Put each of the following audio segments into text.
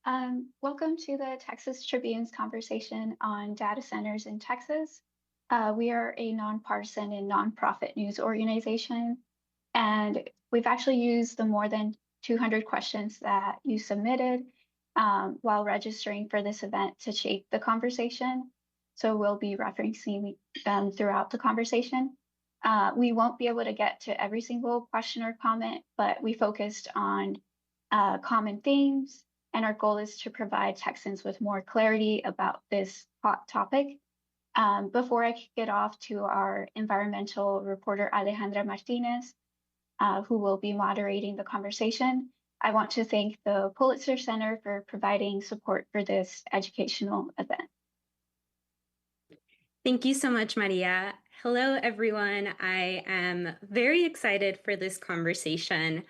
Welcome to the Texas Tribune's conversation on data centers in Texas. We are a nonpartisan and nonprofit news organization, and we've actually used the more than 200 questions that you submitted while registering for this event to shape the conversation. So we'll be referencing them throughout the conversation. We won't be able to get to every single question or comment, but we focused on common themes, and our goal is to provide Texans with more clarity about this hot topic. Before I kick it off to our environmental reporter, Alejandra Martinez, who will be moderating the conversation, I want to thank the Pulitzer Center for providing support for this educational event. Thank you so much, Maria. Hello, everyone. I am very excited for this conversation.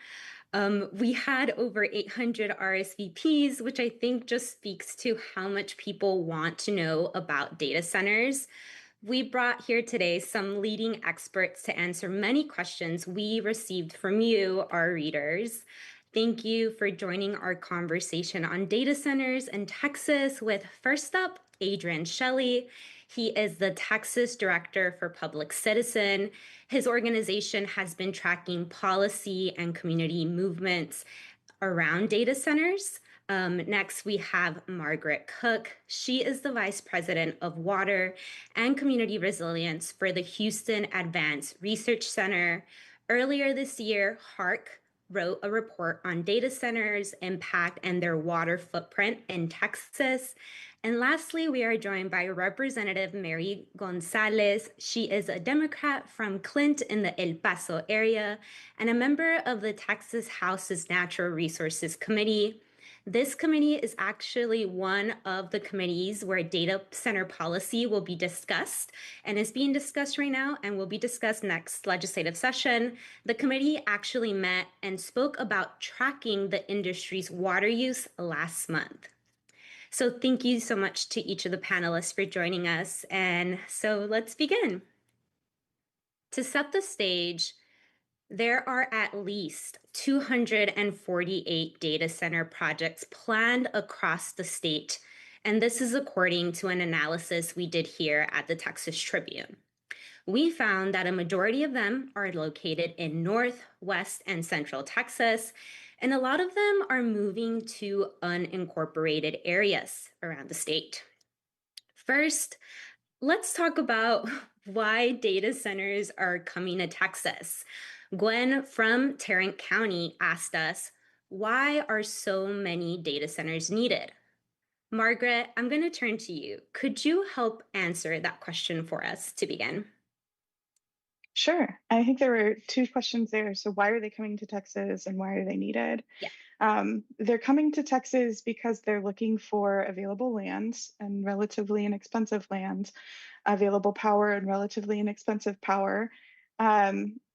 We had over 800 RSVPs, which I think just speaks to how much people want to know about data centers. We brought here today some leading experts to answer many questions we received from you, our readers. Thank you for joining our conversation on data centers in Texas with, first up, Adrian Shelley. He is the Texas Director for Public Citizen. His organization has been tracking policy and community movements around data centers. Next, we have Margaret Cook. She is the Vice President of Water and Community Resilience for the Houston Advanced Research Center. Earlier this year, HARC wrote a report on data centers' impact and their water footprint in Texas. And lastly, we are joined by Representative Mary Gonzalez. She is a Democrat from Clint in the El Paso area and a member of the Texas House's Natural Resources Committee. This committee is actually one of the committees where data center policy will be discussed and is being discussed right now and will be discussed next legislative session. The committee actually met and spoke about tracking the industry's water use last month. So thank you so much to each of the panelists for joining us. And so let's begin. To set the stage, there are at least 248 data center projects planned across the state, and this is according to an analysis we did here at the Texas Tribune. We found that a majority of them are located in North, West, and Central Texas, and a lot of them are moving to unincorporated areas around the state. First, let's talk about why data centers are coming to Texas. Gwen from Tarrant County asked us, why are so many data centers needed? Margaret, I'm going to turn to you. Could you help answer that question for us to begin? Sure. I think there were two questions there. So why are they coming to Texas and why are they needed? Yeah. They're coming to Texas because they're looking for available lands and relatively inexpensive lands, available power and relatively inexpensive power.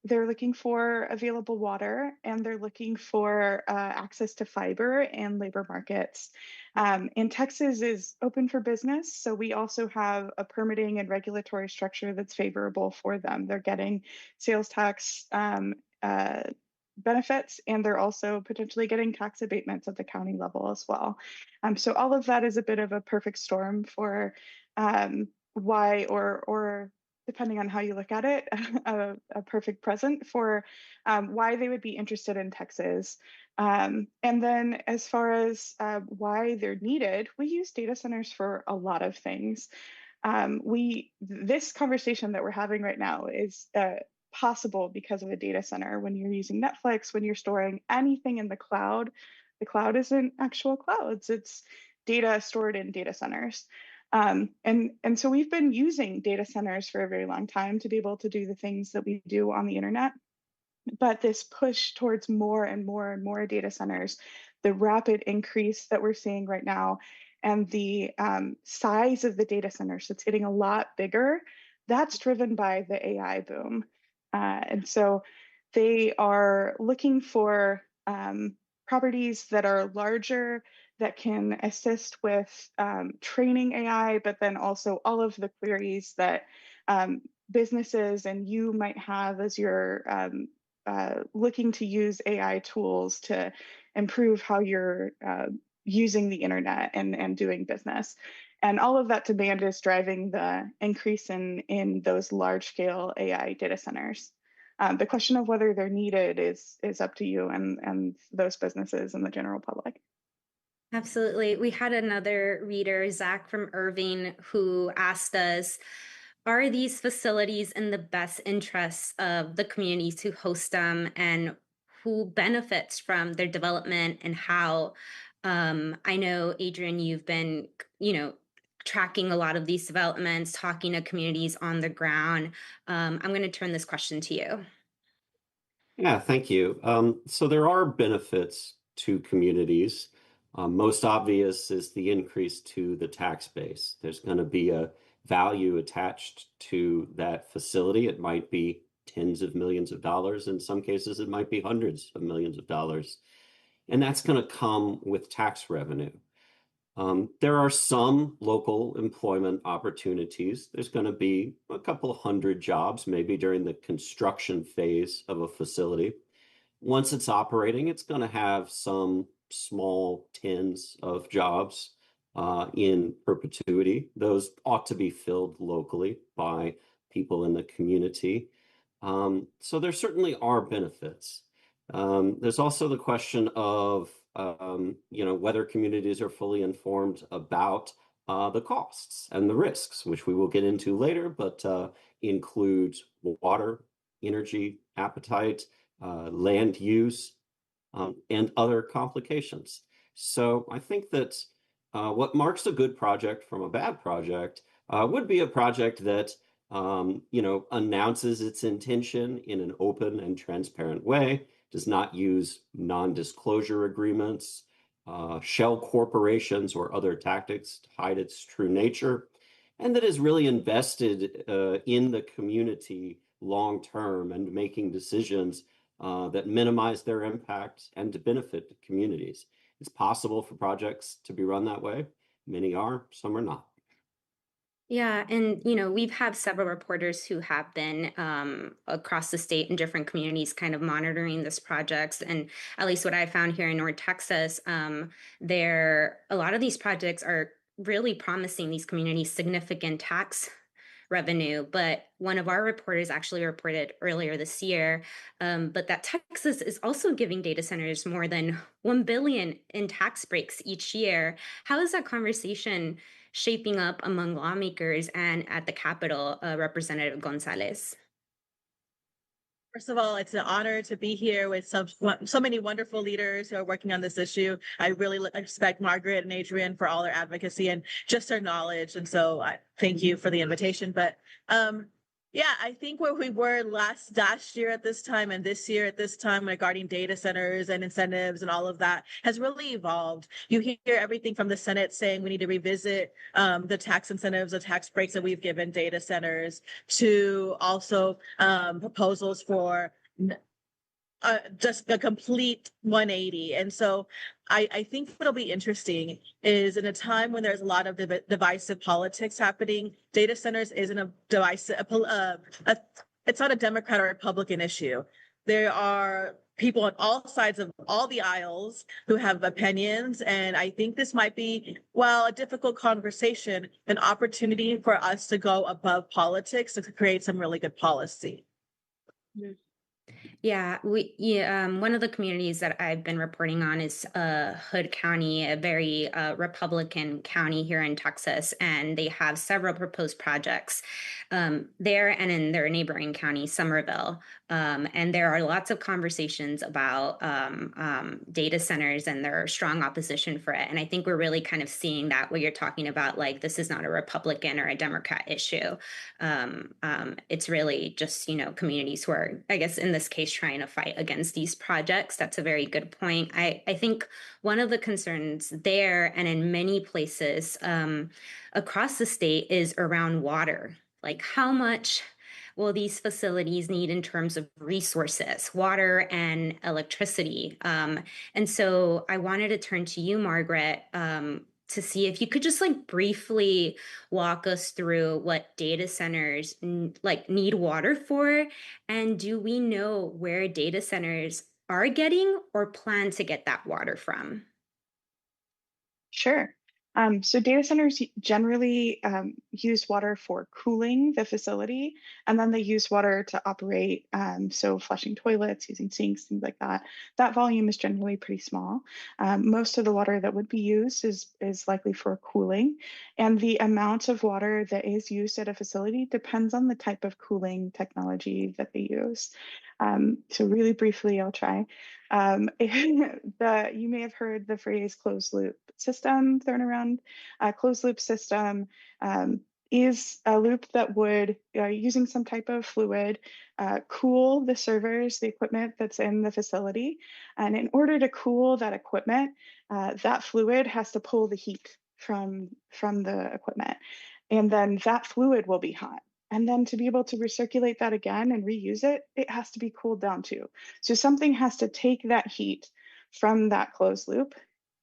They're looking for available water and they're looking for access to fiber and labor markets. And Texas is open for business, so we also have a permitting and regulatory structure that's favorable for them. They're getting sales tax benefits, and they're also potentially getting tax abatements at the county level as well. So all of that is a bit of a perfect storm for why, or depending on how you look at it, a perfect present for why they would be interested in Texas. And then as far as why they're needed, we use data centers for a lot of things. This conversation that we're having right now is possible because of a data center. When you're using Netflix, when you're storing anything in the cloud isn't actual clouds, it's data stored in data centers. And so we've been using data centers for a very long time to be able to do the things that we do on the internet. But this push towards more and more and more data centers, the rapid increase that we're seeing right now, and the size of the data centers, so it's getting a lot bigger, that's driven by the AI boom. And so they are looking for properties that are larger, that can assist with training AI, but then also all of the queries that businesses and you might have as you're looking to use AI tools to improve how you're using the internet and doing business. And all of that demand is driving the increase in those large scale AI data centers. The question of whether they're needed is up to you and those businesses and the general public. Absolutely. We had another reader, Zach from Irving, who asked us, are these facilities in the best interests of the communities who host them, and who benefits from their development and how? I know, Adrian, you've been, tracking a lot of these developments, talking to communities on the ground. I'm going to turn this question to you. Yeah, thank you. So there are benefits to communities. Most obvious is the increase to the tax base. There's going to be a value attached to that facility. It might be tens of millions of dollars. In some cases, it might be hundreds of millions of dollars. And that's going to come with tax revenue. There are some local employment opportunities. There's going to be a couple hundred jobs, maybe during the construction phase of a facility. Once it's operating, it's going to have some small tens of jobs in perpetuity. Those ought to be filled locally by people in the community. So there certainly are benefits. There's also the question of whether communities are fully informed about the costs and the risks, which we will get into later, but includes water, energy, appetite, land use, and other complications. So I think that what marks a good project from a bad project would be a project that announces its intention in an open and transparent way, does not use non-disclosure agreements, shell corporations, or other tactics to hide its true nature, and that is really invested in the community long term and making decisions that minimize their impact and to benefit communities. It's possible for projects to be run that way. Many are, some are not. Yeah, and we've had several reporters who have been across the state in different communities, kind of monitoring this projects. And at least what I found here in North Texas, a lot of these projects are really promising these communities significant tax revenue. But one of our reporters actually reported earlier this year, but that Texas is also giving data centers more than 1 billion in tax breaks each year. How is that conversation shaping up among lawmakers and at the Capitol, Representative Gonzalez? First of all, it's an honor to be here with so many wonderful leaders who are working on this issue. I really respect Margaret and Adrian for all their advocacy and just their knowledge. And so I thank you for the invitation. But yeah, I think where we were last year at this time and this year at this time regarding data centers and incentives and all of that has really evolved. You hear everything from the Senate saying we need to revisit the tax incentives, the tax breaks that we've given data centers, to also proposals for just a complete 180. And so I think what'll be interesting is in a time when there's a lot of divisive politics happening, data centers isn't a divisive, it's not a Democrat or Republican issue. There are people on all sides of all the aisles who have opinions. And I think this might be, while a difficult conversation, an opportunity for us to go above politics to create some really good policy. Yeah, one of the communities that I've been reporting on is Hood County, a very Republican county here in Texas, and they have several proposed projects there and in their neighboring county, Somerville. And there are lots of conversations about data centers and their strong opposition for it. And I think we're really kind of seeing that what you're talking about, like this is not a Republican or a Democrat issue. It's really just, communities who are, I guess, in this case, trying to fight against these projects. That's a very good point. I think one of the concerns there and in many places across the state is around water. Like how much will these facilities need in terms of resources, water and electricity? And so I wanted to turn to you, Margaret, to see if you could just briefly walk us through what data centers need water for, and do we know where data centers are getting or plan to get that water from? Sure. So data centers generally use water for cooling the facility, and then they use water to operate. So flushing toilets, using sinks, things like that. That volume is generally pretty small. Most of the water that would be used is likely for cooling, and the amount of water that is used at a facility depends on the type of cooling technology that they use. So really briefly, I'll try. You may have heard the phrase closed loop system thrown around. A closed loop system is a loop that would, using some type of fluid, cool the servers, the equipment that's in the facility. And in order to cool that equipment, that fluid has to pull the heat from the equipment. And then that fluid will be hot. And then to be able to recirculate that again and reuse it, it has to be cooled down too. So something has to take that heat from that closed loop.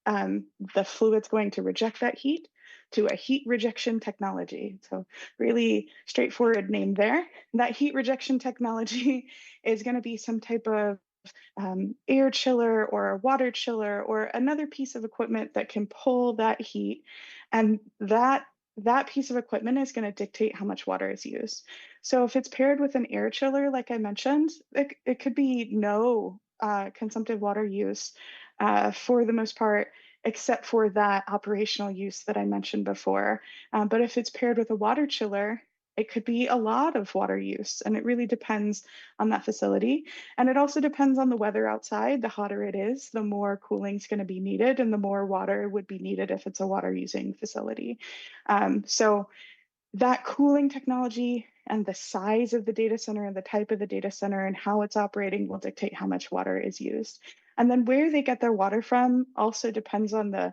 The fluid's going to reject that heat to a heat rejection technology. So really straightforward name there. That heat rejection technology is going to be some type of air chiller or a water chiller or another piece of equipment that can pull that heat. And that piece of equipment is going to dictate how much water is used. So if it's paired with an air chiller, like I mentioned, it could be no consumptive water use for the most part, except for that operational use that I mentioned before. But if it's paired with a water chiller, it could be a lot of water use, and it really depends on that facility. And it also depends on the weather outside. The hotter it is, the more cooling is going to be needed, and the more water would be needed if it's a water using facility. So that cooling technology and the size of the data center and the type of the data center and how it's operating will dictate how much water is used. And then where they get their water from also depends on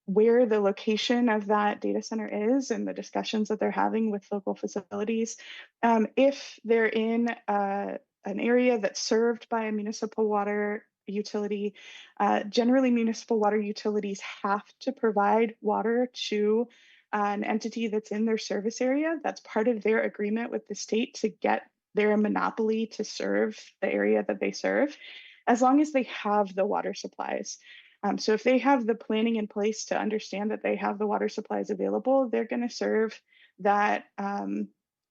where the location of that data center is and the discussions that they're having with local facilities. If they're in an area that's served by a municipal water utility, generally municipal water utilities have to provide water to an entity that's in their service area. That's part of their agreement with the state to get their monopoly to serve the area that they serve, as long as they have the water supplies. So if they have the planning in place to understand that they have the water supplies available, they're going to serve that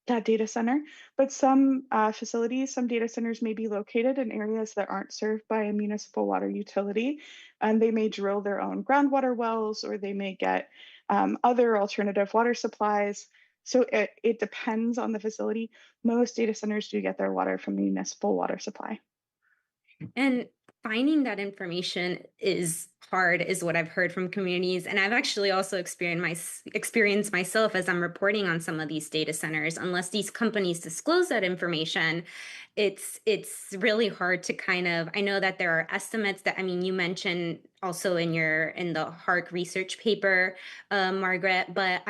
that data center. But some facilities, some data centers may be located in areas that aren't served by a municipal water utility, and they may drill their own groundwater wells, or they may get other alternative water supplies. So it depends on the facility. Most data centers do get their water from the municipal water supply. And finding that information is hard, is what I've heard from communities. And I've actually also experienced myself as I'm reporting on some of these data centers. Unless these companies disclose that information, it's really hard to kind of, I know that there are estimates that, I mean, you mentioned also in the HARC research paper, Margaret, but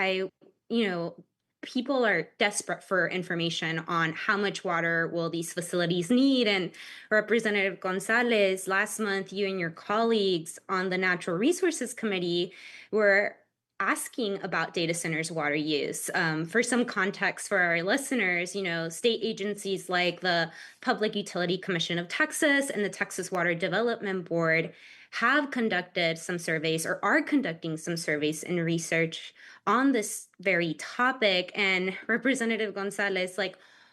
people are desperate for information on how much water will these facilities need. And Representative Gonzalez, last month, you and your colleagues on the Natural Resources Committee were asking about data centers' water use. For some context for our listeners, state agencies like the Public Utility Commission of Texas and the Texas Water Development Board have conducted some surveys or are conducting some surveys and research on this very topic. And Representative Gonzalez,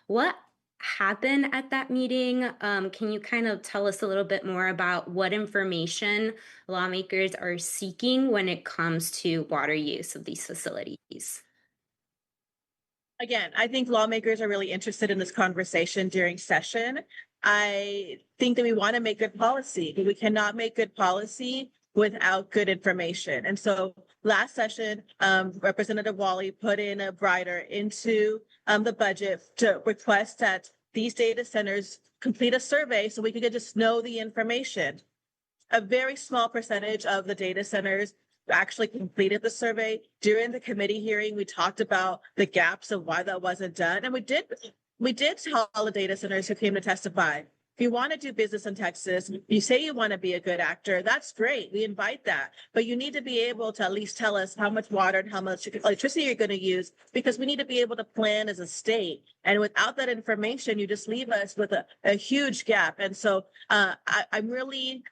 what happened at that meeting? Can you kind of tell us a little bit more about what information lawmakers are seeking when it comes to water use of these facilities? Again, I think lawmakers are really interested in this conversation during session. I think that we want to make good policy, but we cannot make good policy without good information. And so last session, Representative Wally put in a rider into the budget to request that these data centers complete a survey so we could just know the information. A very small percentage of the data centers actually completed the survey. During the committee hearing, we talked about the gaps of why that wasn't done. And we did tell all the data centers who came to testify, if you want to do business in Texas, you say you want to be a good actor, that's great. We invite that. But you need to be able to at least tell us how much water and how much electricity you're going to use, because we need to be able to plan as a state. And without that information, you just leave us with a huge gap. And so I'm really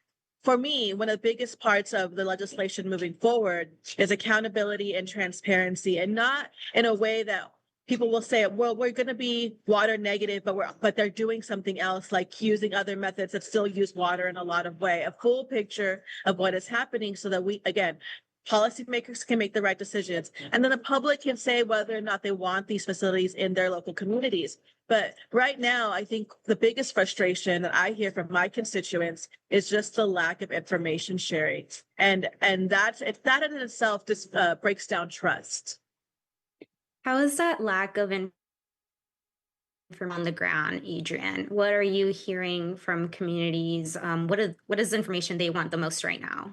for me, one of the biggest parts of the legislation moving forward is accountability and transparency, and not in a way that people will say, well, we're going to be water negative, but they're doing something else, like using other methods that still use water in a lot of way. A full picture of what is happening, so that we, again, policymakers can make the right decisions, and then the public can say whether or not they want these facilities in their local communities. But right now, I think the biggest frustration that I hear from my constituents is just the lack of information sharing, and that in itself just breaks down trust. How is that lack of information on the ground, Adrian? What are you hearing from communities? What is the information they want the most right now?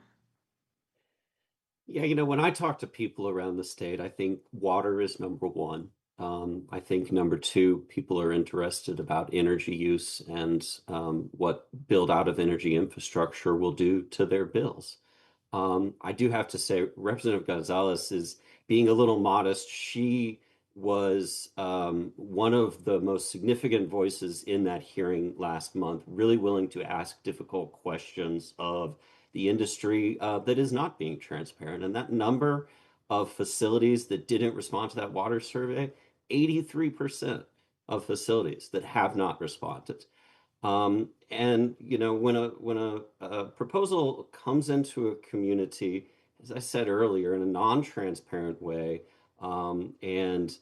Yeah, when I talk to people around the state, I think water is number one. I think number two, people are interested about energy use and what build out of energy infrastructure will do to their bills. I do have to say, Representative Gonzalez is being a little modest. She was one of the most significant voices in that hearing last month, really willing to ask difficult questions of the industry that is not being transparent. And that number of facilities that didn't respond to that water survey, 83% of facilities that have not responded. And when a proposal comes into a community, as I said earlier, in a non-transparent way, and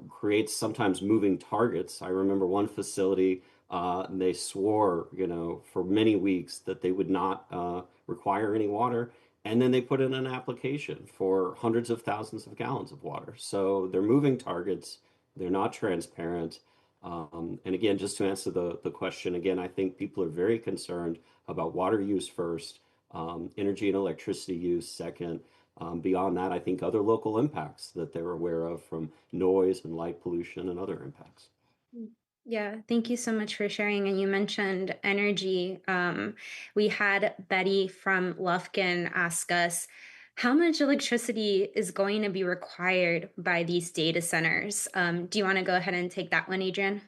creates sometimes moving targets. I remember one facility, they swore, for many weeks that they would not require any water, and then they put in an application for hundreds of thousands of gallons of water. So they're moving targets. They're not transparent. And again, just to answer the question again, I think people are very concerned about water use first, energy and electricity use second. Beyond that, I think other local impacts that they're aware of from noise and light pollution and other impacts. Yeah, thank you so much for sharing. And you mentioned energy. We had Betty from Lufkin ask us, how much electricity is going to be required by these data centers? Do you want to go ahead and take that one, Adrian?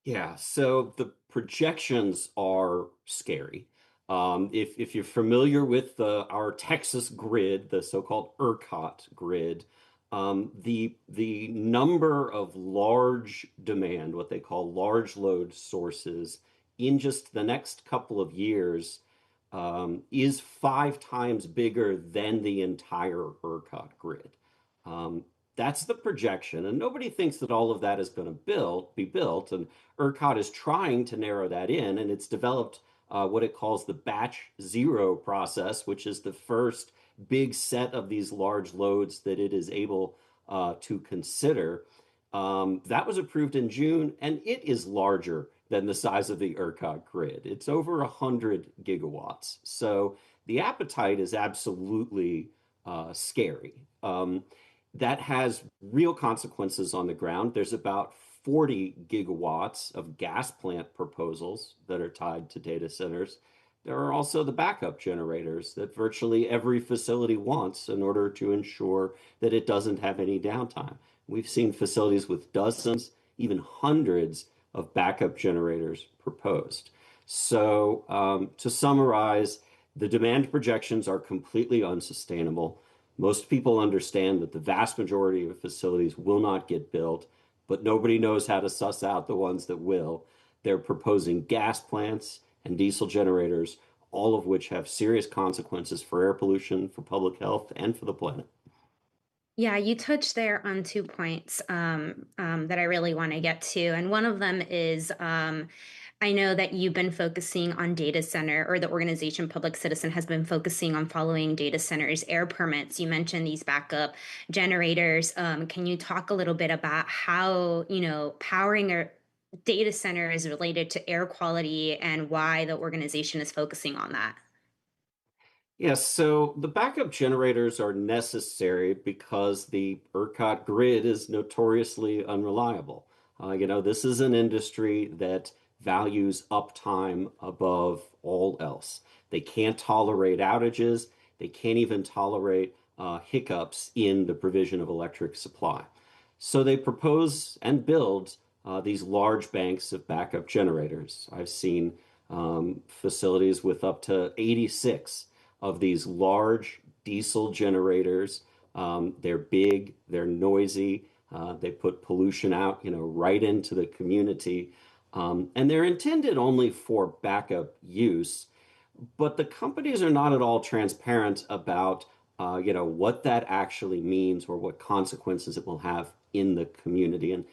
Yeah, so the projections are scary. If you're familiar with our Texas grid, the so-called ERCOT grid, the number of large demand, what they call large load sources, in just the next couple of years, is 5 times bigger than the entire ERCOT grid. That's the projection, and nobody thinks that all of that is going to be built. And ERCOT is trying to narrow that in, and it's developed what it calls the batch zero process, which is the first big set of these large loads that it is able to consider. That was approved in June, and it is larger than the size of the ERCOT grid. It's over 100 gigawatts. So the appetite is absolutely scary. That has real consequences on the ground. There's about 40 gigawatts of gas plant proposals that are tied to data centers. There are also the backup generators that virtually every facility wants in order to ensure that it doesn't have any downtime. We've seen facilities with dozens, even hundreds of backup generators proposed. So, to summarize, the demand projections are completely unsustainable. Most people understand that the vast majority of facilities will not get built, but nobody knows how to suss out the ones that will. They're proposing gas plants and diesel generators, all of which have serious consequences for air pollution, for public health, and for the planet. Yeah, you touched there on 2 points that I really want to get to. And one of them is I know that you've been focusing on data center, or the organization Public Citizen has been focusing on following data centers, air permits. You mentioned these backup generators. Can you talk a little bit about how, powering a data center is related to air quality and why the organization is focusing on that? Yes, so the backup generators are necessary because the ERCOT grid is notoriously unreliable. This is an industry that values uptime above all else. They can't tolerate outages. They can't even tolerate hiccups in the provision of electric supply. So they propose and build these large banks of backup generators. I've seen facilities with up to 86 of these large diesel generators. They're big, they're noisy, they put pollution out, right into the community. And they're intended only for backup use, but the companies are not at all transparent about what that actually means or what consequences it will have in the community. And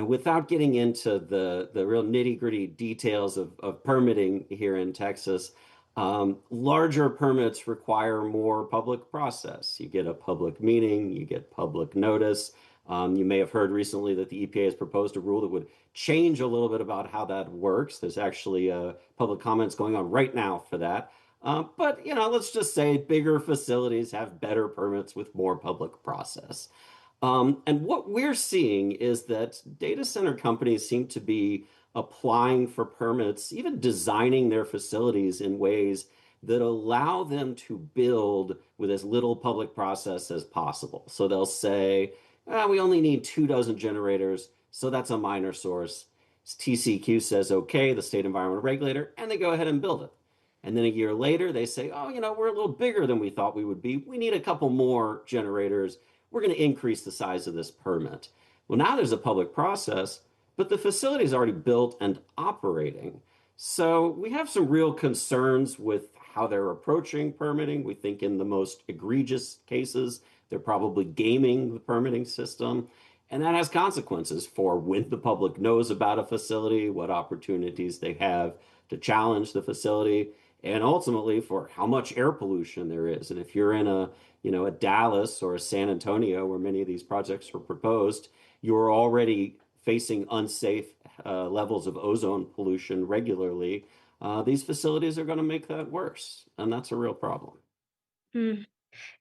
without getting into the real nitty-gritty details of permitting here in Texas, larger permits require more public process. You get a public meeting, you get public notice. You may have heard recently that the EPA has proposed a rule that would change a little bit about how that works. There's actually public comments going on right now for that. But let's just say bigger facilities have better permits with more public process. And what we're seeing is that data center companies seem to be applying for permits, even designing their facilities in ways that allow them to build with as little public process as possible. So they'll say, we only need 24 generators, so that's a minor source. TCEQ says, okay, the state environmental regulator, and they go ahead and build it. And then a year later, they say, oh, we're a little bigger than we thought we would be. We need a couple more generators. We're going to increase the size of this permit. Well, now there's a public process, but the facility is already built and operating. So we have some real concerns with how they're approaching permitting. We think in the most egregious cases, they're probably gaming the permitting system. And that has consequences for when the public knows about a facility, what opportunities they have to challenge the facility, and ultimately for how much air pollution there is. And if you're in a Dallas or a San Antonio, where many of these projects were proposed, you're already facing unsafe levels of ozone pollution regularly. These facilities are going to make that worse, and that's a real problem. Mm.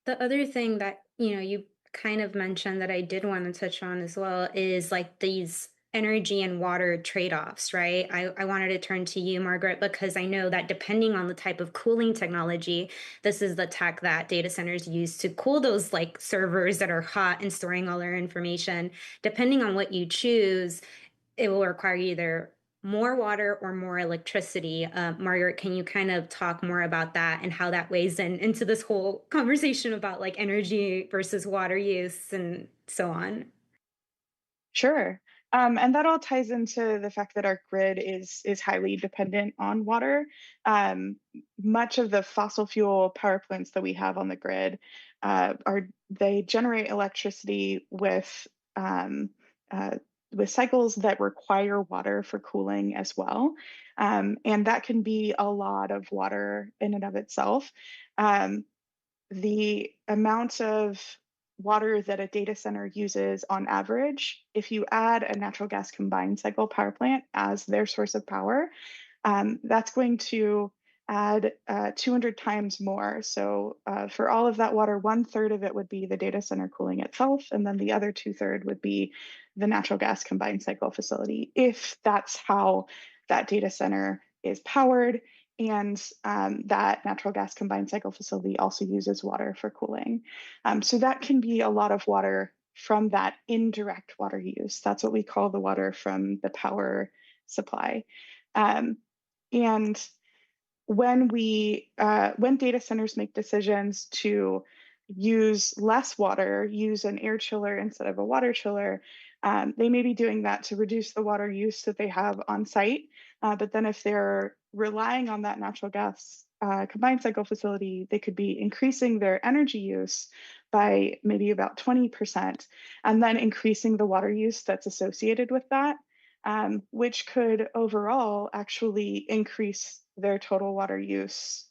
The other thing that, you kind of mentioned that I did want to touch on as well is like these energy and water trade-offs, right? I wanted to turn to you, Margaret, because I know that depending on the type of cooling technology, this is the tech that data centers use to cool those like servers that are hot and storing all their information. Depending on what you choose, it will require either more water or more electricity. Margaret, can you kind of talk more about that and how that weighs into this whole conversation about like energy versus water use and so on? Sure. And that all ties into the fact that our grid is highly dependent on water. Much of the fossil fuel power plants that we have on the grid they generate electricity um, with cycles that require water for cooling as well, and that can be a lot of water in and of itself. Um, the amount of water that a data center uses on average, if you add a natural gas combined cycle power plant as their source of power, that's going to add 200 times more. So for all of that water, 1/3 of it would be the data center cooling itself, and then the other 2/3 would be the natural gas combined cycle facility, if that's how that data center is powered. And that natural gas combined cycle facility also uses water for cooling. So that can be a lot of water from that indirect water use. That's what we call the water from the power supply. Um, and when data centers make decisions to use less water, use an air chiller instead of a water chiller, they may be doing that to reduce the water use that they have on site. But then if they're relying on that natural gas combined cycle facility, they could be increasing their energy use by maybe about 20%, and then increasing the water use that's associated with that, which could overall actually increase their total water use.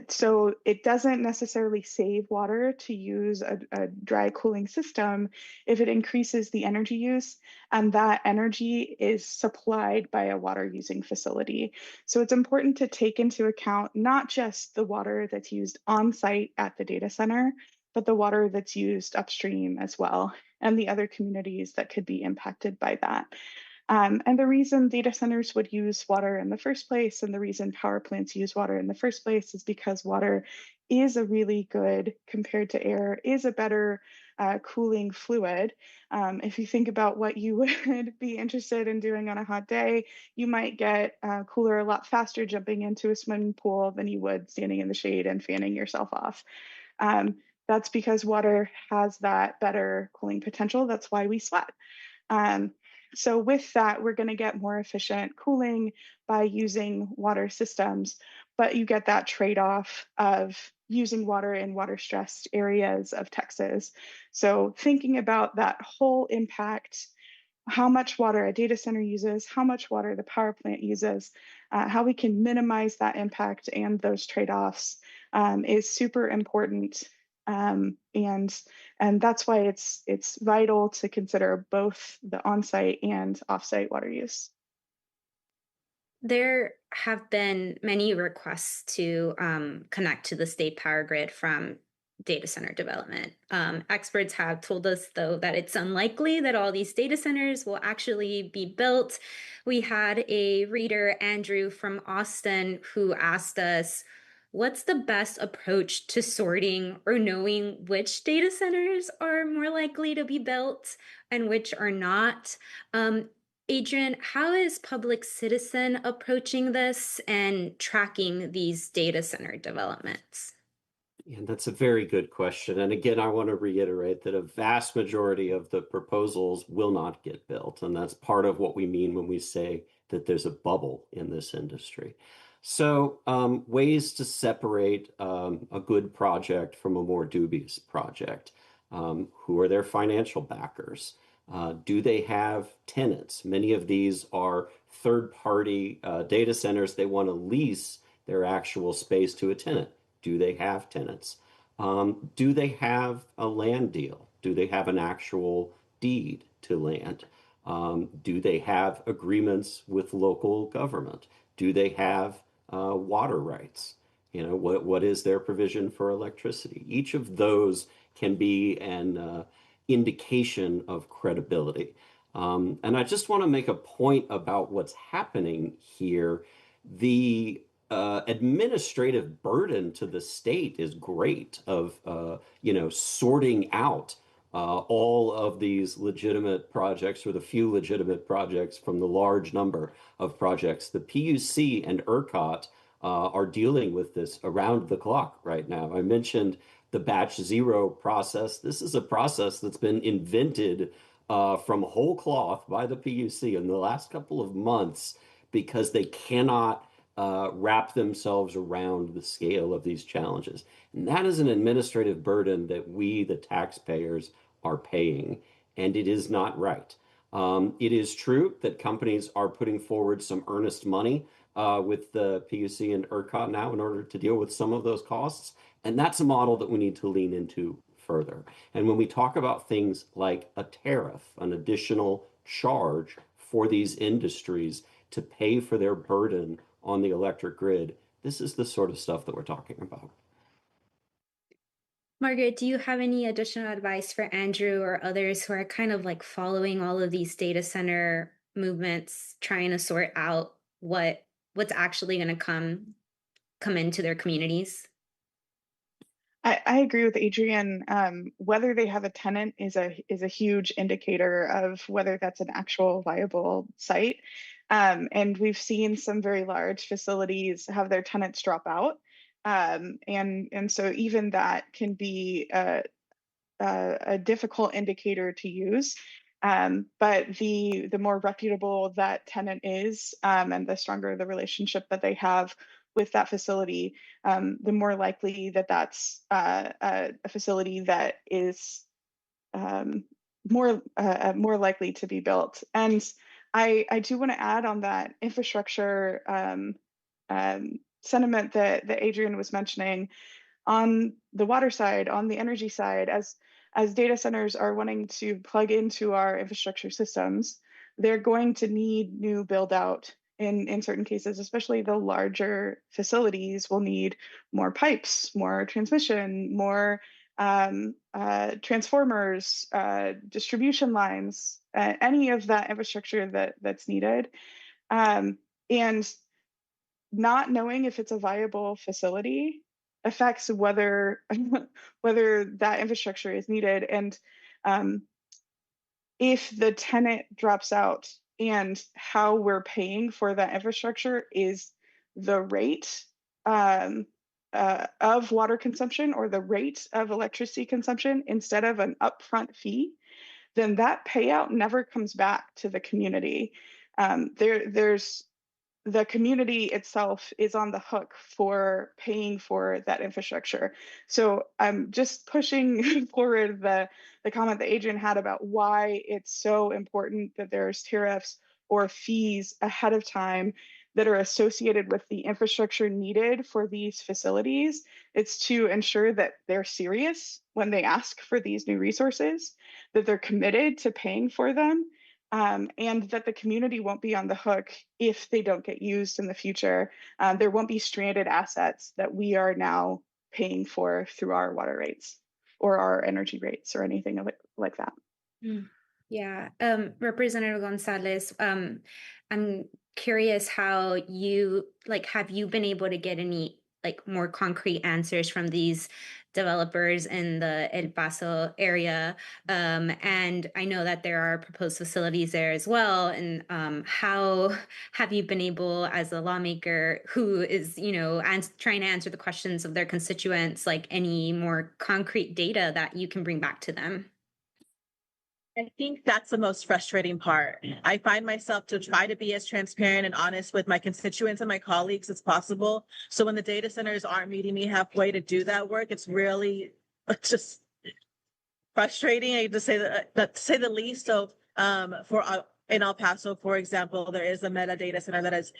So it doesn't necessarily save water to use a dry cooling system if it increases the energy use, and that energy is supplied by a water using facility. So it's important to take into account not just the water that's used on site at the data center, but the water that's used upstream as well, and the other communities that could be impacted by that. And the reason data centers would use water in the first place, and the reason power plants use water in the first place, is because water is a really good, compared to air, is a better cooling fluid. If you think about what you would be interested in doing on a hot day, you might get cooler a lot faster jumping into a swimming pool than you would standing in the shade and fanning yourself off. That's because water has that better cooling potential. That's why we sweat. So with that, we're going to get more efficient cooling by using water systems, but you get that trade-off of using water in water-stressed areas of Texas. So thinking about that whole impact, how much water a data center uses, how much water the power plant uses, how we can minimize that impact and those trade-offs is super important. And that's why it's vital to consider both the on-site and off-site water use. There have been many requests to connect to the state power grid from data center development. Experts have told us, though, that it's unlikely that all these data centers will actually be built. We had a reader, Andrew from Austin, who asked us, what's the best approach to sorting or knowing which data centers are more likely to be built and which are not? Adrian, how is Public Citizen approaching this and tracking these data center developments? And that's a very good question. And again, I want to reiterate that a vast majority of the proposals will not get built. And that's part of what we mean when we say that there's a bubble in this industry. So, ways to separate a good project from a more dubious project. Who are their financial backers? Do they have tenants? Many of these are third-party data centers. They want to lease their actual space to a tenant. Do they have tenants? Do they have a land deal? Do they have an actual deed to land? Do they have agreements with local government? Do they have water rights? What is their provision for electricity? Each of those can be an indication of credibility. And I just want to make a point about what's happening here. The administrative burden to the state is great of sorting out all of these legitimate projects or the few legitimate projects from the large number of projects. The PUC and ERCOT are dealing with this around the clock right now. I mentioned the batch zero process. This is a process that's been invented from whole cloth by the PUC in the last couple of months because they cannot wrap themselves around the scale of these challenges. And that is an administrative burden that we, the taxpayers, are paying, and it is not right. It is true that companies are putting forward some earnest money with the PUC and ERCOT now in order to deal with some of those costs, and that's a model that we need to lean into further. And when we talk about things like a tariff, an additional charge for these industries to pay for their burden on the electric grid, this is the sort of stuff that we're talking about. Margaret, do you have any additional advice for Andrew or others who are kind of like following all of these data center movements, trying to sort out what's actually going to come into their communities? I agree with Adrian. Whether they have a tenant is a huge indicator of whether that's an actual viable site. And we've seen some very large facilities have their tenants drop out. And so even that can be a difficult indicator to use. But the more reputable that tenant is, and the stronger the relationship that they have with that facility, the more likely that that's a facility that is more likely to be built. And I do want to add on that infrastructure sentiment that Adrian was mentioning on the water side, on the energy side, as data centers are wanting to plug into our infrastructure systems, they're going to need new build out in certain cases, especially the larger facilities will need more pipes, more transmission, more transformers, distribution lines, any of that infrastructure that's needed. And not knowing if it's a viable facility affects whether whether that infrastructure is needed. And um, if the tenant drops out and how we're paying for that infrastructure is the rate um, of water consumption or the rate of electricity consumption instead of an upfront fee, then that payout never comes back to the community. There's the community itself is on the hook for paying for that infrastructure. So I'm just pushing forward the comment that Adrian had about why it's so important that there's tariffs or fees ahead of time that are associated with the infrastructure needed for these facilities. It's to ensure that they're serious when they ask for these new resources, that they're committed to paying for them, and that the community won't be on the hook if they don't get used in the future. There won't be stranded assets that we are now paying for through our water rates or our energy rates or anything like that. Yeah. Representative Gonzalez, I'm curious how you have you been able to get any more concrete answers from these developers in the El Paso area? And I know that there are proposed facilities there as well. And how have you been able, as a lawmaker who is, trying to answer the questions of their constituents, any more concrete data that you can bring back to them? I think that's the most frustrating part. I find myself to try to be as transparent and honest with my constituents and my colleagues as possible. So when the data centers aren't meeting me halfway to do that work, it's really just frustrating to say that to say the least. So for in El Paso, for example, there is a Meta data center that is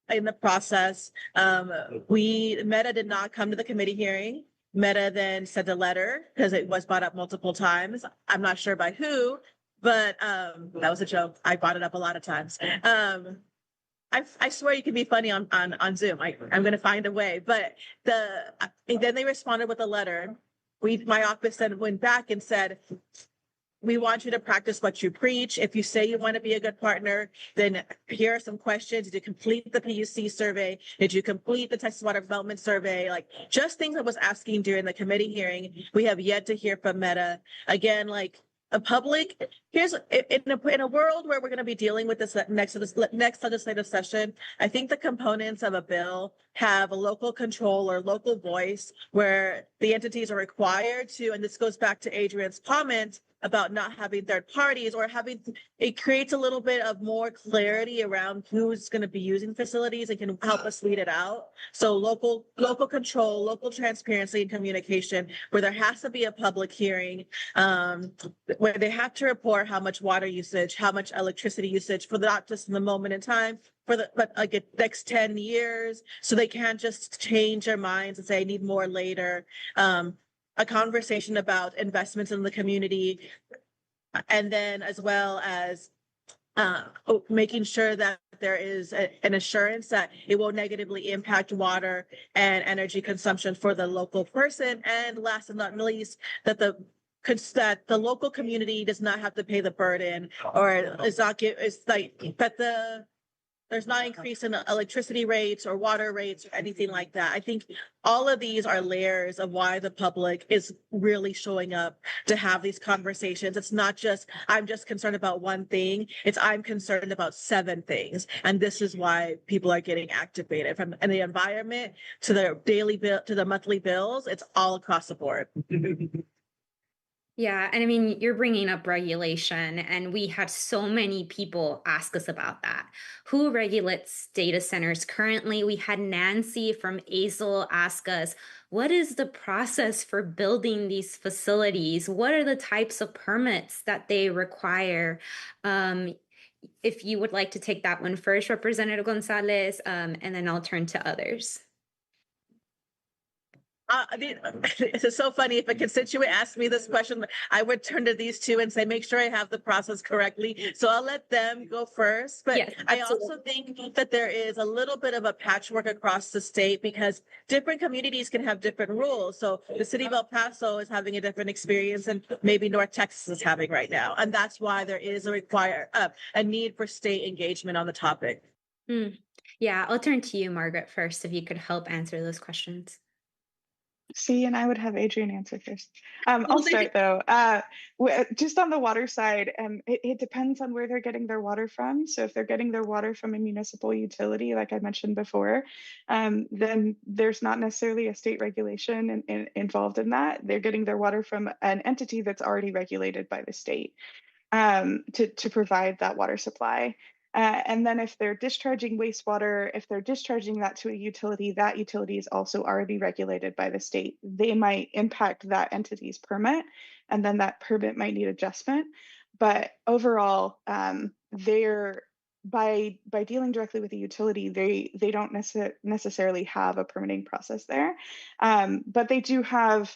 in the process. Meta did not come to the committee hearing. Meta then sent a letter because it was brought up multiple times. I'm not sure by who, but that was a joke. I brought it up a lot of times. I swear you can be funny on Zoom. I'm going to find a way. But then they responded with a letter. My office then went back and said, we want you to practice what you preach. If you say you want to be a good partner, then here are some questions. Did you complete the PUC survey? Did you complete the Texas Water Development Survey? Just things I was asking during the committee hearing. We have yet to hear from Meta. Again, a public, here's in a world where we're going to be dealing with this next legislative session, I think the components of a bill have a local control or local voice where the entities are required to, and this goes back to Adrian's comment about not having third parties or it creates a little bit of more clarity around who's going to be using facilities and can help us lead it out. So local control, local transparency and communication, where there has to be a public hearing, where they have to report how much water usage, how much electricity usage for not just in the moment in time, but the next 10 years. So they can't just change their minds and say, I need more later. A conversation about investments in the community, and then as well as making sure that there is an assurance that it will negatively impact water and energy consumption for the local person. And last but not least, that the local community does not have to pay the burden, or there's not increase in electricity rates or water rates or anything like that. I think all of these are layers of why the public is really showing up to have these conversations. It's not just, I'm just concerned about one thing. It's, I'm concerned about 7 things. And this is why people are getting activated, from the environment to the daily bill, to the monthly bills. It's all across the board. Yeah, and I mean, you're bringing up regulation, and we have so many people ask us about that. Who regulates data centers currently? We had Nancy from AZL ask us, what is the process for building these facilities? What are the types of permits that they require? If you would like to take that one first, Representative Gonzalez, and then I'll turn to others. It's so funny. If a constituent asked me this question, I would turn to these two and say, make sure I have the process correctly. So I'll let them go first. But yes, I also think that there is a little bit of a patchwork across the state because different communities can have different rules. So the city of El Paso is having a different experience than maybe North Texas is having right now. And that's why there is a need for state engagement on the topic. Yeah, I'll turn to you, Margaret, first, if you could help answer those questions. See, and I would have Adrian answer first. Well, I'll start though. Just on the water side, it depends on where they're getting their water from. So if they're getting their water from a municipal utility, like I mentioned before, then there's not necessarily a state regulation involved in that. They're getting their water from an entity that's already regulated by the state to provide that water supply. And then if they're discharging wastewater, if they're discharging that to a utility, that utility is also already regulated by the state. They might impact that entity's permit, and then that permit might need adjustment. But overall, they're by dealing directly with the utility, they don't necessarily have a permitting process there, but they do have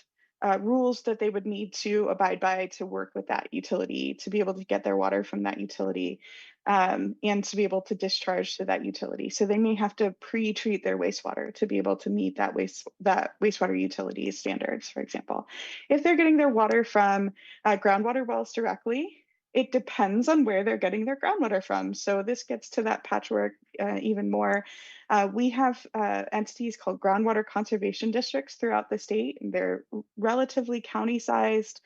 rules that they would need to abide by to work with that utility to be able to get their water from that utility, and to be able to discharge to that utility. So they may have to pre-treat their wastewater to be able to meet that wastewater utility standards, for example. If they're getting their water from groundwater wells directly, it depends on where they're getting their groundwater from. So this gets to that patchwork even more. We have entities called groundwater conservation districts throughout the state, and they're relatively county sized,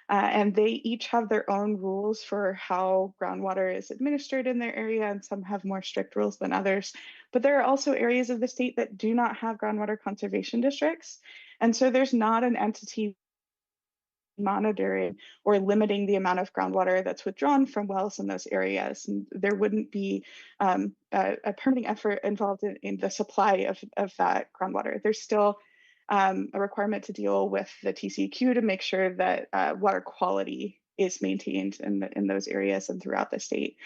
and they each have their own rules for how groundwater is administered in their area, and some have more strict rules than others. But there are also areas of the state that do not have groundwater conservation districts. And so there's not an entity monitoring or limiting the amount of groundwater that's withdrawn from wells in those areas. And there wouldn't be a permitting effort involved in the supply of that groundwater. There's still a requirement to deal with the TCEQ to make sure that water quality is maintained in those areas and throughout the state.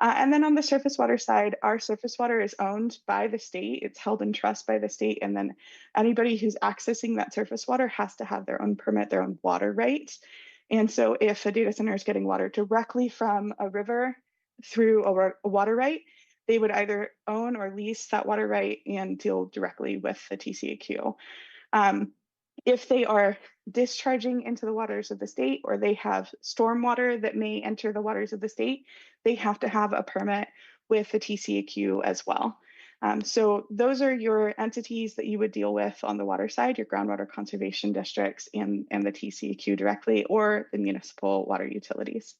And then on the surface water side, our surface water is owned by the state. It's held in trust by the state. And then anybody who's accessing that surface water has to have their own permit, their own water rights. And so if a data center is getting water directly from a river through a water right, they would either own or lease that water right and deal directly with the TCEQ. If they are discharging into the waters of the state, or they have stormwater that may enter the waters of the state, they have to have a permit with the TCEQ as well. So those are your entities that you would deal with on the water side, your groundwater conservation districts and the TCEQ directly, or the municipal water utilities.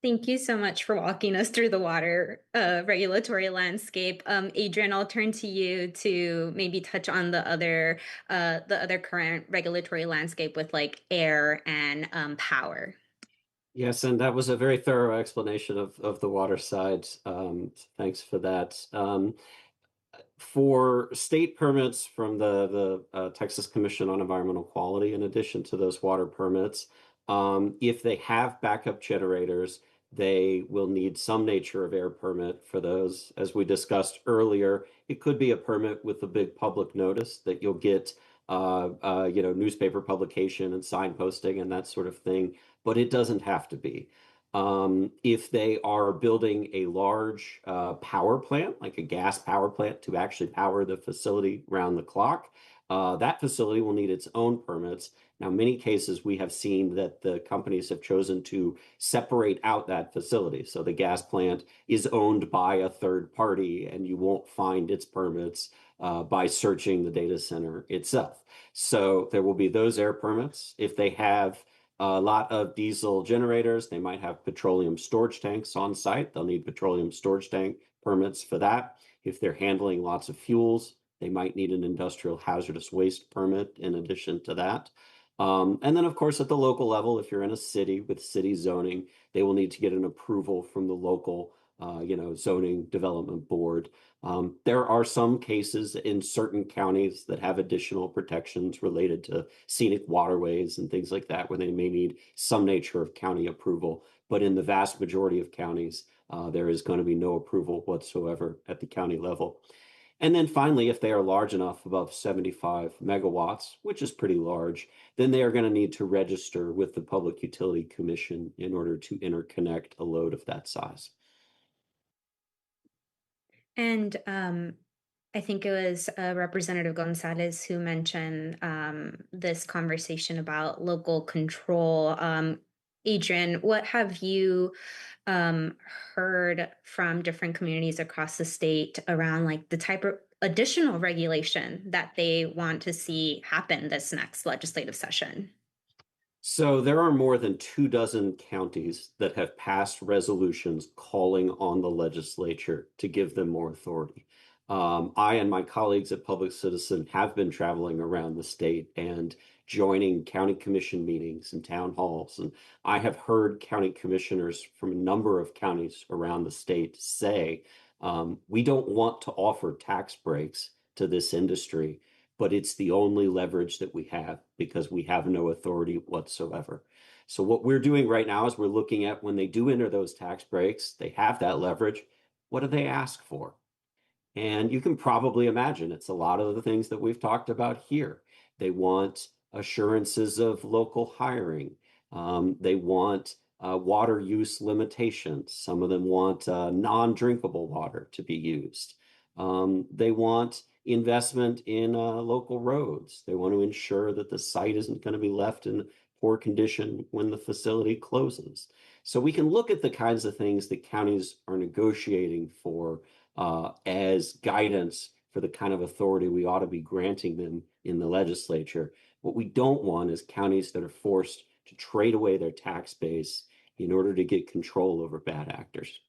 Thank you so much for walking us through the water regulatory landscape. Adrian, I'll turn to you to maybe touch on the other current regulatory landscape with like air and power. Yes, and that was a very thorough explanation of the water side. Thanks for that. For state permits from the Texas Commission on Environmental Quality, in addition to those water permits, if they have backup generators, they will need some nature of air permit for those. As we discussed earlier, it could be a permit with a big public notice that you'll get, newspaper publication and signposting and that sort of thing, but it doesn't have to be. If they are building a large power plant, like a gas power plant to actually power the facility round the clock, that facility will need its own permits. Now, many cases we have seen that the companies have chosen to separate out that facility. So the gas plant is owned by a third party, and you won't find its permits by searching the data center itself. So there will be those air permits. If they have a lot of diesel generators, they might have petroleum storage tanks on site. They'll need petroleum storage tank permits for that. If they're handling lots of fuels, they might need an industrial hazardous waste permit in addition to that. And then, of course, at the local level, if you're in a city with city zoning, they will need to get an approval from the local zoning development board. There are some cases in certain counties that have additional protections related to scenic waterways and things like that, where they may need some nature of county approval. But in the vast majority of counties, there is going to be no approval whatsoever at the county level. And then finally, if they are large enough, above 75 megawatts, which is pretty large, then they are going to need to register with the Public Utility Commission in order to interconnect a load of that size. And I think it was Representative Gonzalez who mentioned this conversation about local control. Adrian, what have you heard from different communities across the state around like the type additional regulation that they want to see happen this next legislative session? So there are more than 24 counties that have passed resolutions calling on the legislature to give them more authority. I and my colleagues at Public Citizen have been traveling around the state and joining county commission meetings and town halls. And I have heard county commissioners from a number of counties around the state say, we don't want to offer tax breaks to this industry, but it's the only leverage that we have because we have no authority whatsoever. So what we're doing right now is we're looking at when they do enter those tax breaks, they have that leverage. What do they ask for? And you can probably imagine it's a lot of the things that we've talked about here. They want assurances of local hiring. They want water use limitations. Some of them want non-drinkable water to be used. They want investment in local roads. They want to ensure that the site isn't going to be left in poor condition when the facility closes. So we can look at the kinds of things that counties are negotiating for as guidance for the kind of authority we ought to be granting them in the legislature. What we don't want is counties that are forced to trade away their tax base in order to get control over bad actors.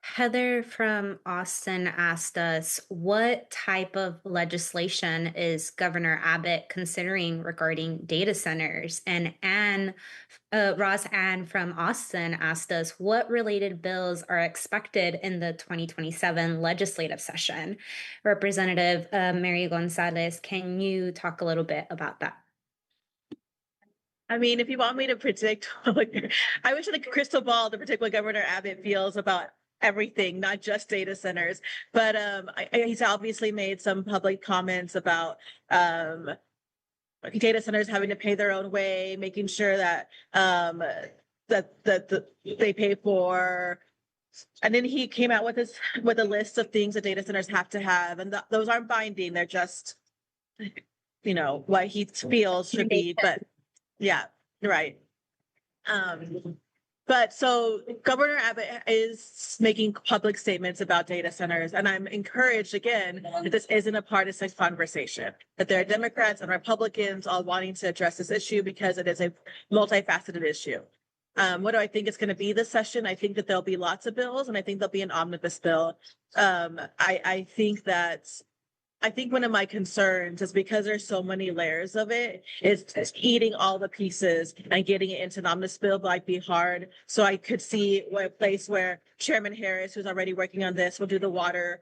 Heather from Austin asked us, what type of legislation is Governor Abbott considering regarding data centers? And Ross Ann from Austin asked us, what related bills are expected in the 2027 legislative session? Representative Mary Gonzalez, can you talk a little bit about that? I mean, if you want me to predict, I wish I had a crystal ball to predict what Governor Abbott feels about everything, not just data centers. But he's obviously made some public comments about data centers having to pay their own way, making sure that they pay for. And then he came out with a list of things that data centers have to have, and those aren't binding. They're just, what he feels should be. But yeah, right. But so Governor Abbott is making public statements about data centers, and I'm encouraged again that this isn't a partisan conversation, that there are Democrats and Republicans all wanting to address this issue because it is a multifaceted issue. What do I think is going to be this session? I think that there'll be lots of bills, and I think there'll be an omnibus bill. I think one of my concerns is because there's so many layers of it, is eating all the pieces and getting it into an omnibus bill might be hard. So I could see a place where Chairman Harris, who's already working on this, will do the water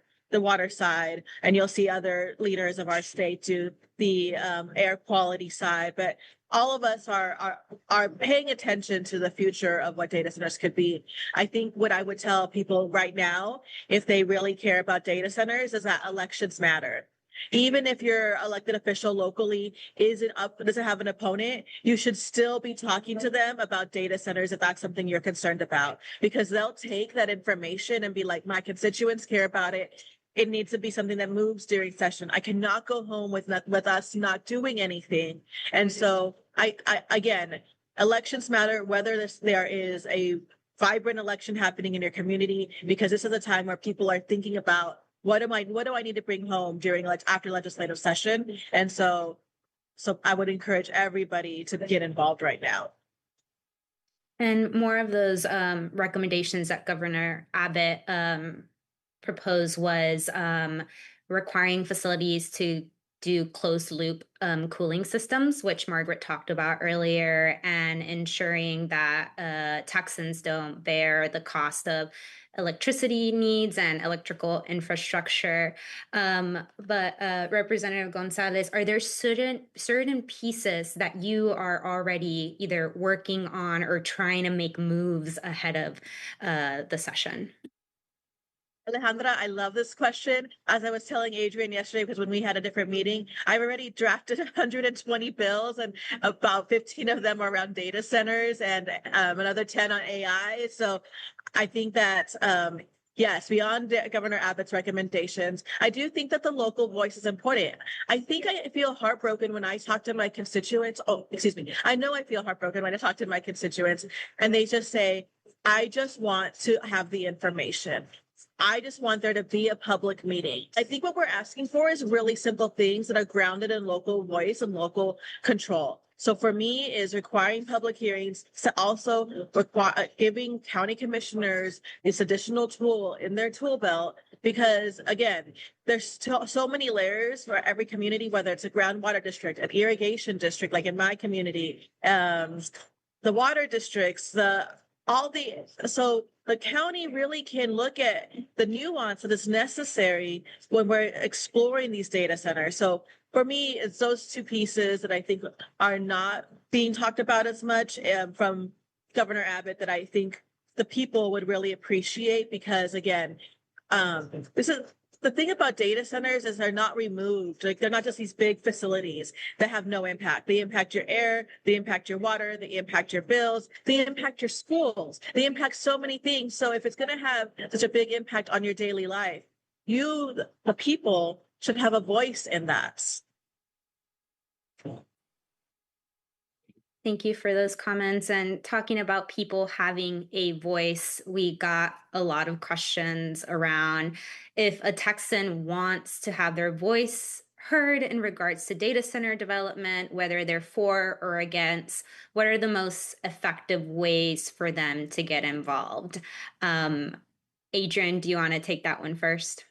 side, and you'll see other leaders of our state do the air quality side. But all of us are paying attention to the future of what data centers could be. I think what I would tell people right now, if they really care about data centers, is that elections matter. Even if your elected official locally doesn't have an opponent, you should still be talking to them about data centers if that's something you're concerned about, because they'll take that information and be like, my constituents care about it. It needs to be something that moves during session. I cannot go home with us not doing anything. And so again, elections matter, whether there is a vibrant election happening in your community, because this is a time where people are thinking about what do I need to bring home during after legislative session. And so I would encourage everybody to get involved right now. And more of those recommendations that Governor Abbott proposed was requiring facilities to do closed loop cooling systems, which Margaret talked about earlier, and ensuring that Texans don't bear the cost of electricity needs and electrical infrastructure. But Representative Gonzalez, are there certain pieces that you are already either working on or trying to make moves ahead of the session? Alejandra, I love this question. As I was telling Adrian yesterday, because when we had a different meeting, I've already drafted 120 bills, and about 15 of them are around data centers, and another 10 on AI. So I think that, yes, beyond Governor Abbott's recommendations, I do think that the local voice is important. I feel heartbroken when I talk to my constituents. Oh, excuse me. I know I feel heartbroken when I talk to my constituents, and they just say, I just want to have the information. I just want there to be a public meeting. I think what we're asking for is really simple things that are grounded in local voice and local control. So for me is requiring public hearings, to also require giving county commissioners this additional tool in their tool belt, because again, there's so many layers for every community, whether it's a groundwater district, an irrigation district, like in my community, the water districts, so the county really can look at the nuance that is necessary when we're exploring these data centers. So for me, it's those two pieces that I think are not being talked about as much from Governor Abbott, that I think the people would really appreciate, because again, this is the thing about data centers is they're not removed. Like, they're not just these big facilities that have no impact. They impact your air, they impact your water, they impact your bills, they impact your schools, they impact so many things. So if it's going to have such a big impact on your daily life, you, the people, should have a voice in that. Thank you for those comments. And talking about people having a voice, we got a lot of questions around if a Texan wants to have their voice heard in regards to data center development, whether they're for or against, what are the most effective ways for them to get involved? Adrian, do you want to take that one first?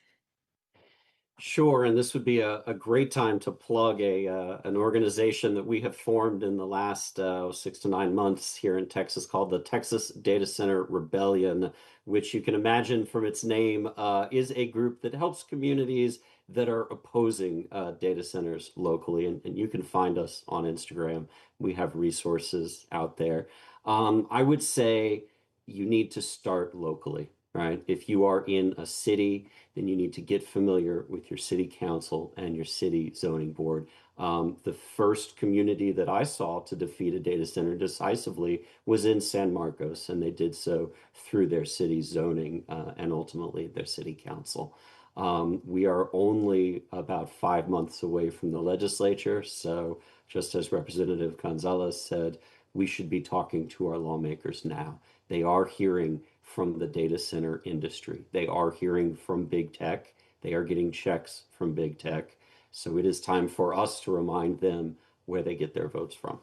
Sure, and this would be a great time to plug an organization that we have formed in the last 6 to 9 months here in Texas called the Texas Data Center Rebellion, which you can imagine from its name is a group that helps communities that are opposing data centers locally. And you can find us on Instagram. We have resources out there. I would say you need to start locally, right? If you are in a city, then you need to get familiar with your city council and your city zoning board. The first community that I saw to defeat a data center decisively was in San Marcos, and they did so through their city zoning and ultimately their city council. We are only about 5 months away from the legislature, so just as Representative Gonzalez said, we should be talking to our lawmakers now. They are hearing from the data center industry. They are hearing from big tech. They are getting checks from big tech. So it is time for us to remind them where they get their votes from.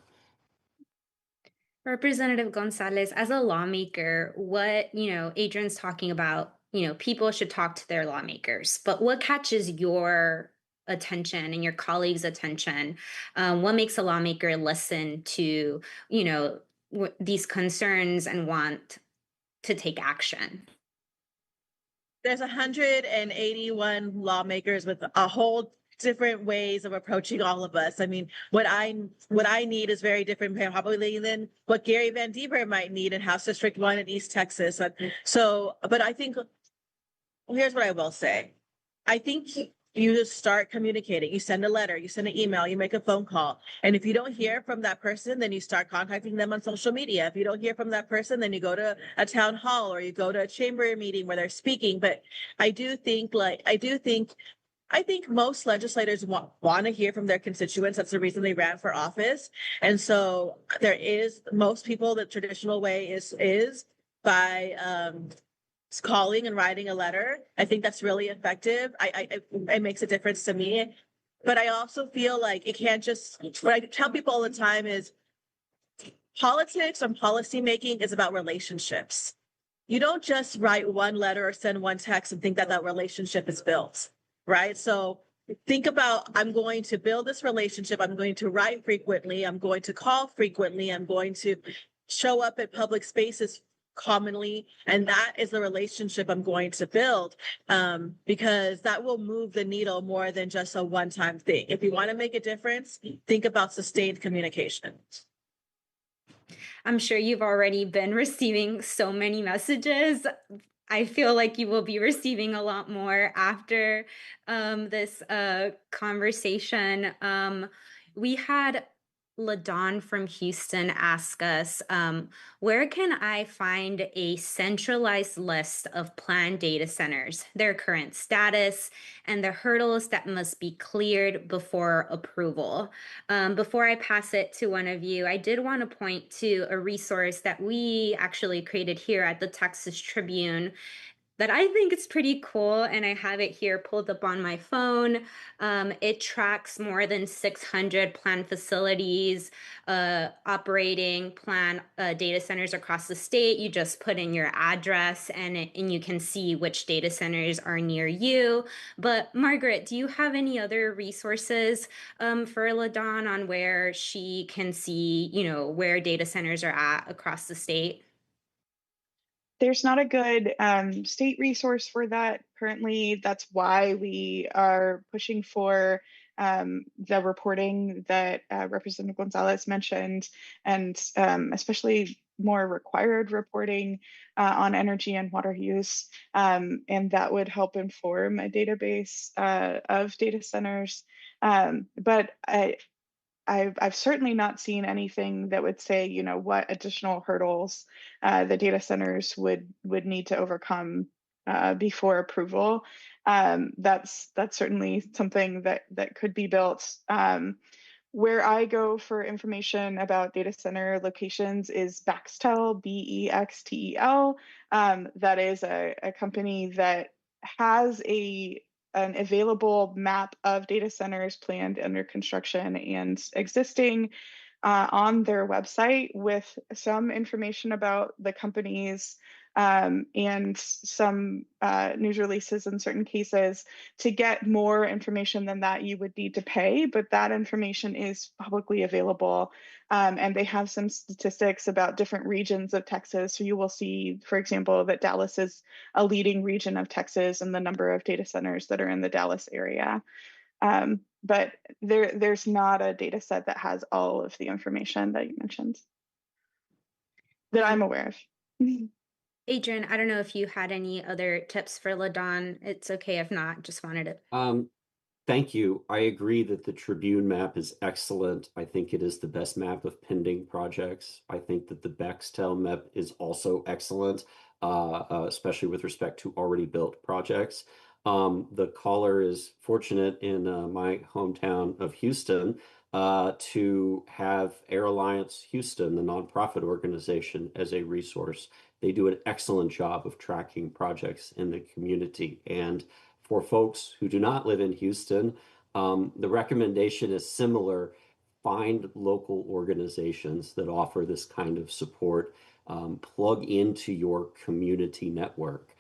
Representative Gonzalez, as a lawmaker, Adrian's talking about, people should talk to their lawmakers, but what catches your attention and your colleagues' attention? What makes a lawmaker listen to, these concerns and want to take action? There's 181 lawmakers with a whole different ways of approaching all of us. I mean, what I need is very different probably than what Gary Van Dever might need in House District 1 in East Texas. So, but I think, here's what I will say. I think you just start communicating. You send a letter, you send an email, you make a phone call. And if you don't hear from that person, then you start contacting them on social media. If you don't hear from that person, then you go to a town hall or you go to a chamber meeting where they're speaking. But I think most legislators want to hear from their constituents. That's the reason they ran for office. And so most people, the traditional way is by calling and writing a letter. I think that's really effective. It makes a difference to me. But I also feel like it can't just, what I tell people all the time is politics and policy making is about relationships. You don't just write one letter or send one text and think that that relationship is built, right? So think about, I'm going to build this relationship. I'm going to write frequently. I'm going to call frequently. I'm going to show up at public spaces commonly. And that is the relationship I'm going to build, because that will move the needle more than just a one-time thing. If you want to make a difference, think about sustained communication. I'm sure you've already been receiving so many messages. I feel like you will be receiving a lot more after this conversation. We had LaDawn from Houston ask us, where can I find a centralized list of planned data centers, their current status, and the hurdles that must be cleared before approval? Before I pass it to one of you, I did want to point to a resource that we actually created here at the Texas Tribune. that I think is pretty cool, and I have it here pulled up on my phone. It tracks more than 600 planned facilities, operating plan data centers across the state. You just put in your address, and you can see which data centers are near you. But Margaret, do you have any other resources for LaDawn on where she can see, where data centers are at across the state? There's not a good state resource for that currently. That's why we are pushing for the reporting that Representative Gonzalez mentioned, and especially more required reporting on energy and water use. And that would help inform a database of data centers. But I've certainly not seen anything that would say, what additional hurdles the data centers would need to overcome before approval. That's certainly something that could be built. Where I go for information about data center locations is Bextel, Bextel. That is a company that has an available map of data centers planned under construction and existing on their website with some information about the companies and some news releases in certain cases. To get more information than that, you would need to pay, but that information is publicly available. And they have some statistics about different regions of Texas. So you will see, for example, that Dallas is a leading region of Texas and the number of data centers that are in the Dallas area. But there's not a data set that has all of the information that you mentioned that I'm aware of. Adrian, I don't know if you had any other tips for LaDawn. It's okay if not, just wanted to. Thank you. I agree that the Tribune map is excellent. I think it is the best map of pending projects. I think that the Bextel map is also excellent, especially with respect to already built projects. The caller is fortunate in my hometown of Houston to have Air Alliance Houston, the nonprofit organization, as a resource. They do an excellent job of tracking projects in the community. And for folks who do not live in Houston, the recommendation is similar. Find local organizations that offer this kind of support. Plug into your community network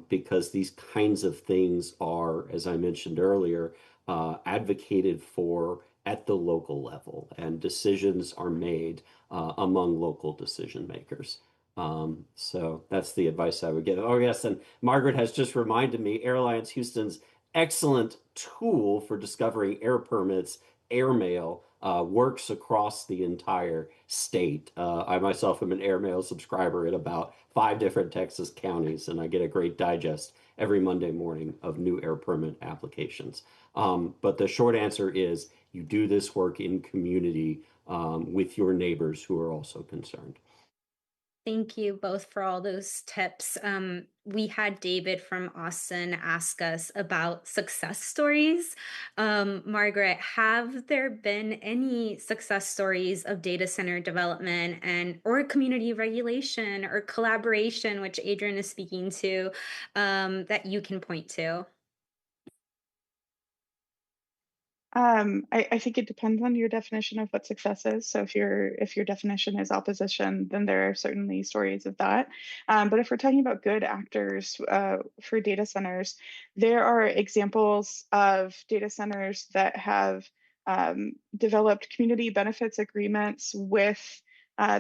because these kinds of things are, as I mentioned earlier, advocated for at the local level, and decisions are made among local decision makers. So that's the advice I would give. Oh, yes. And Margaret has just reminded me Air Alliance Houston's excellent tool for discovering air permits, airmail, works across the entire state. I myself am an airmail subscriber in about 5 different Texas counties, and I get a great digest every Monday morning of new air permit applications. But the short answer is you do this work in community with your neighbors who are also concerned. Thank you both for all those tips. We had David from Austin ask us about success stories. Margaret, have there been any success stories of data center development or community regulation or collaboration, which Adrian is speaking to, that you can point to? I think it depends on your definition of what success is. So if your definition is opposition, then there are certainly stories of that. But if we're talking about good actors for data centers, there are examples of data centers that have developed community benefits agreements with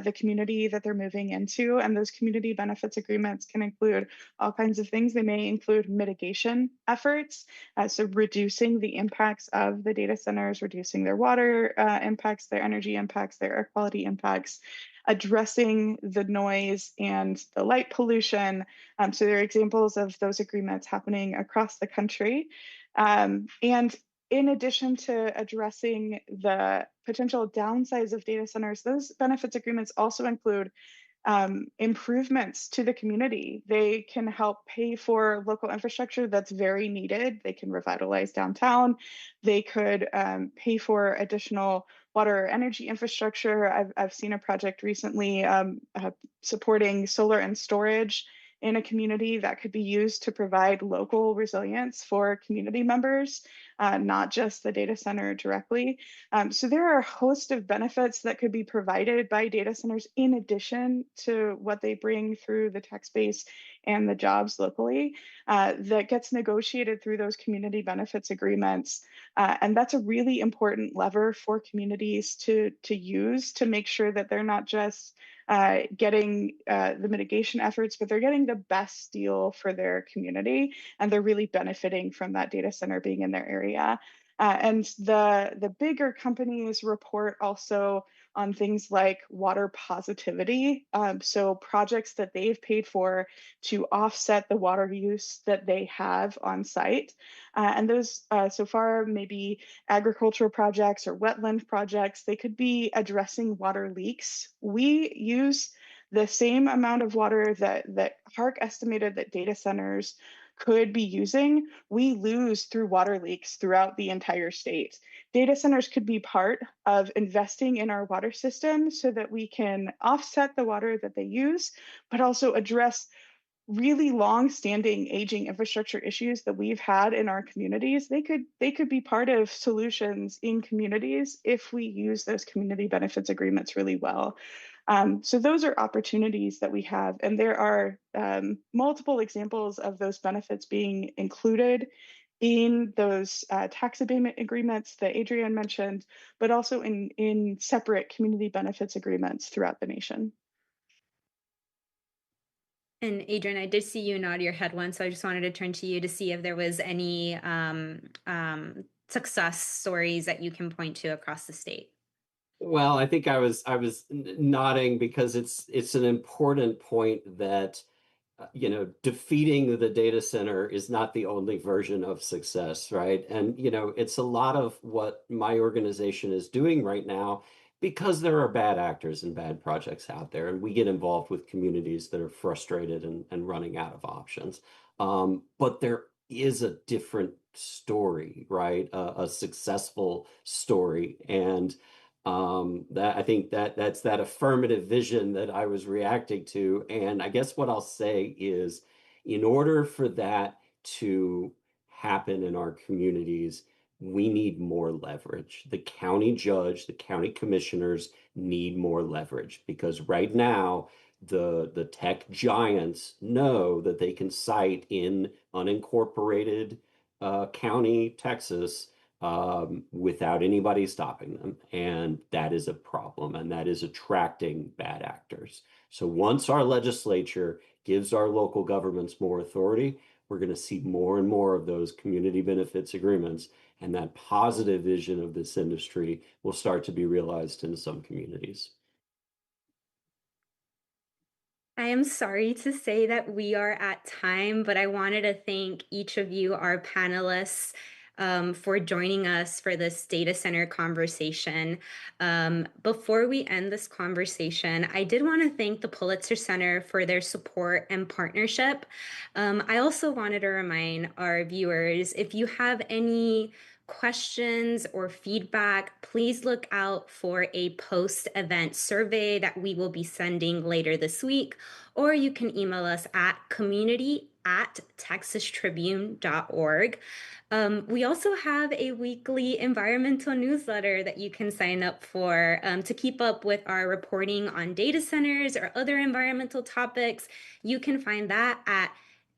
the community that they're moving into. And those community benefits agreements can include all kinds of things. They may include mitigation efforts, so reducing the impacts of the data centers, reducing their water impacts, their energy impacts, their air quality impacts, addressing the noise and the light pollution. So there are examples of those agreements happening across the country. And in addition to addressing the potential downsides of data centers, those benefits agreements also include improvements to the community. They can help pay for local infrastructure that's very needed. They can revitalize downtown. They could pay for additional water or energy infrastructure. I've seen a project recently supporting solar and storage in a community that could be used to provide local resilience for community members, not just the data center directly. So there are a host of benefits that could be provided by data centers in addition to what they bring through the tax base and the jobs locally, that gets negotiated through those community benefits agreements. And that's a really important lever for communities to use to make sure that they're not just getting the mitigation efforts, but they're getting the best deal for their community, and they're really benefiting from that data center being in their area. And the bigger companies report also on things like water positivity. So projects that they've paid for to offset the water use that they have on site. And those so far maybe agricultural projects or wetland projects, they could be addressing water leaks. We use the same amount of water that HARC estimated that data centers could be using, we lose through water leaks throughout the entire state. Data centers could be part of investing in our water system so that we can offset the water that they use, but also address really long-standing aging infrastructure issues that we've had in our communities. They could be part of solutions in communities if we use those community benefits agreements really well. So those are opportunities that we have, and there are multiple examples of those benefits being included in those tax abatement agreements that Adrienne mentioned, but also in separate community benefits agreements throughout the nation. And Adrienne, I did see you nod your head once, so I just wanted to turn to you to see if there was any success stories that you can point to across the state. Well, I think I was nodding because it's an important point that defeating the data center is not the only version of success, right? And it's a lot of what my organization is doing right now because there are bad actors and bad projects out there, and we get involved with communities that are frustrated and running out of options. But there is a different story, right? A successful story, and that I think that's that affirmative vision that I was reacting to. And I guess what I'll say is, in order for that to happen in our communities, we need more leverage. The county judge, the county commissioners need more leverage because right now the tech giants know that they can cite in unincorporated county Texas without anybody stopping them. And that is a problem, and that is attracting bad actors. So once our legislature gives our local governments more authority, we're going to see more and more of those community benefits agreements, and that positive vision of this industry will start to be realized in some communities. I am sorry to say that we are at time, but I wanted to thank each of you, our panelists, for joining us for this data center conversation. Before we end this conversation, I did want to thank the Pulitzer Center for their support and partnership. I also wanted to remind our viewers, if you have any questions or feedback, please look out for a post-event survey that we will be sending later this week, or you can email us at community@texastribune.org. We also have a weekly environmental newsletter that you can sign up for to keep up with our reporting on data centers or other environmental topics. You can find that at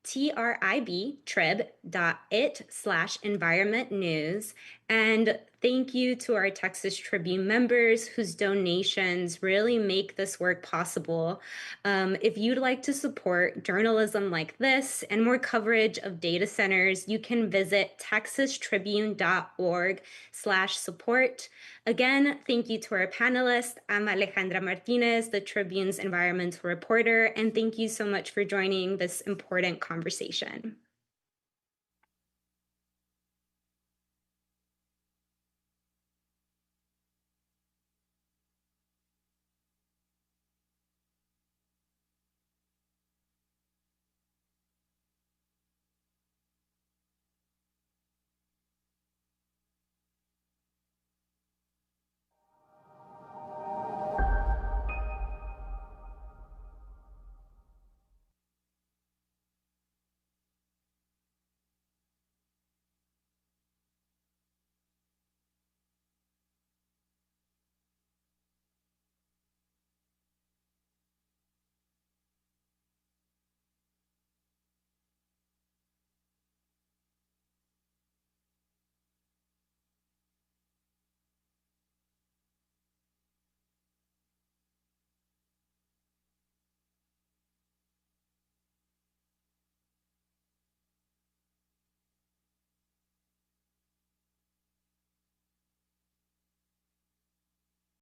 trib.it/environment news. And thank you to our Texas Tribune members whose donations really make this work possible. If you'd like to support journalism like this and more coverage of data centers, you can visit texastribune.org/support. Again, thank you to our panelists. I'm Alejandra Martinez, the Tribune's environmental reporter, and thank you so much for joining this important conversation.